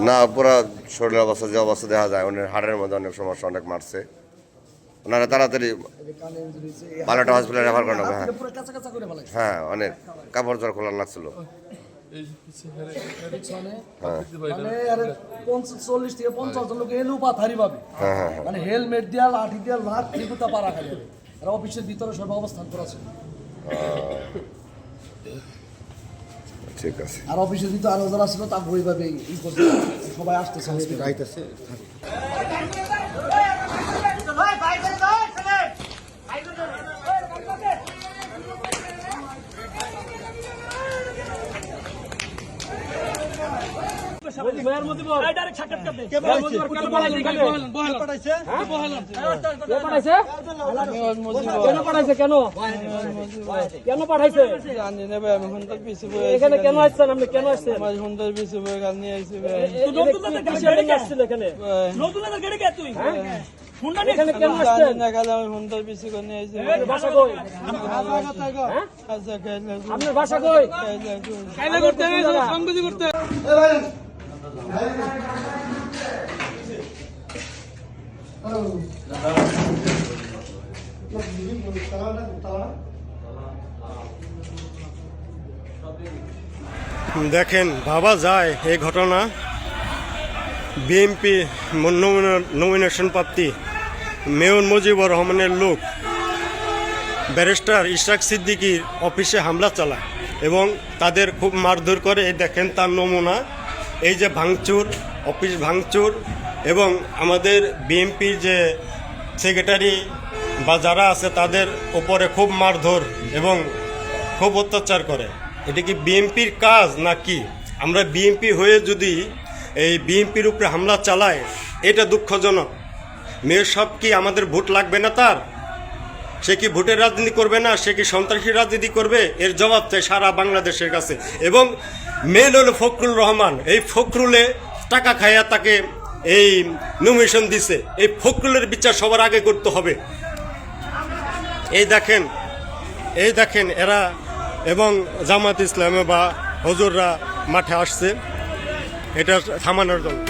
না পুরা শরীরের অবস্থা যে অবস্থা দেখা যায় ওনার হাড়ের মধ্যে অনেক সমস্যা অনেক মারছে ওনারা তাড়াতাড়ি পালাটা হসপিটালে রেফার করানো হ্যাঁ অনেক কাপড় জোর খোলা লাগছিল হেলমেট দিয়া লাঠি দিয়া লাখ পাড়া খালি অফিসের ভিতরে সব অবস্থান করা ছিল ঠিক আছে আর অফিসের ভিতরে আরো যারা ছিল তা ওইভাবে সবাই আসতেছে আইতেছে কেন পাঠাইছে জানি না ভাই আমি ঘন্টার পিছে এখানে কেন আসছেন আপনি কেন আসছেন আমার ঘন্টার পিছে বই গাল নিয়ে আইছি ভাই নতুনদের গাড়ি আসছিল এখানে নতুনদের গাড়ি কে তুই হুন্ডা নিয়ে এখানে কেন আসছেন না গাল আমি ঘন্টার পিছে করে নিয়ে আইছি ভাষা কই আচ্ছা খাইলা আপনার ভাষা কই খাইলা করতে সংবিধি করতে দেখেন ভাবা যায় এই ঘটনা বিএনপি নমিনেশন প্রাপ্তি মেয়র মুজিবুর রহমানের লোক ব্যারিস্টার ইশরাক সিদ্দিকীর অফিসে হামলা চালায় এবং তাদের খুব মারধর করে। এই দেখেন তার নমুনা, এই যে ভাঙচুর, অফিস ভাঙচুর এবং আমাদের বিএনপির যে সেক্রেটারি বা যারা আছে তাদের উপরে খুব মারধর এবং খুব অত্যাচার করে। এটা কি বিএনপির কাজ নাকি? আমরা বিএনপি হয়ে যদি এই বিএনপির উপরে হামলা চালায় এটা দুঃখজনক। মেয়র সাহেব কি আমাদের ভোট লাগবে না তার? সে কি ভোটের রাজনীতি করবে না? সে কি সন্ত্রাসী রাজনীতি করবে? এর জবাব চাই সারা বাংলাদেশের কাছে। এবং মেন হল ফখরুল রহমান, এই ফখরুলে টাকা খাইয়া তাকে এই নমিনেশন দিছে। এই ফখরুলের বিচার সবার আগে করতে হবে। এই দেখেন এরা এবং জামাত ইসলামে বা হুজুররা মাঠে আসছে এটা থামানোর জন্য।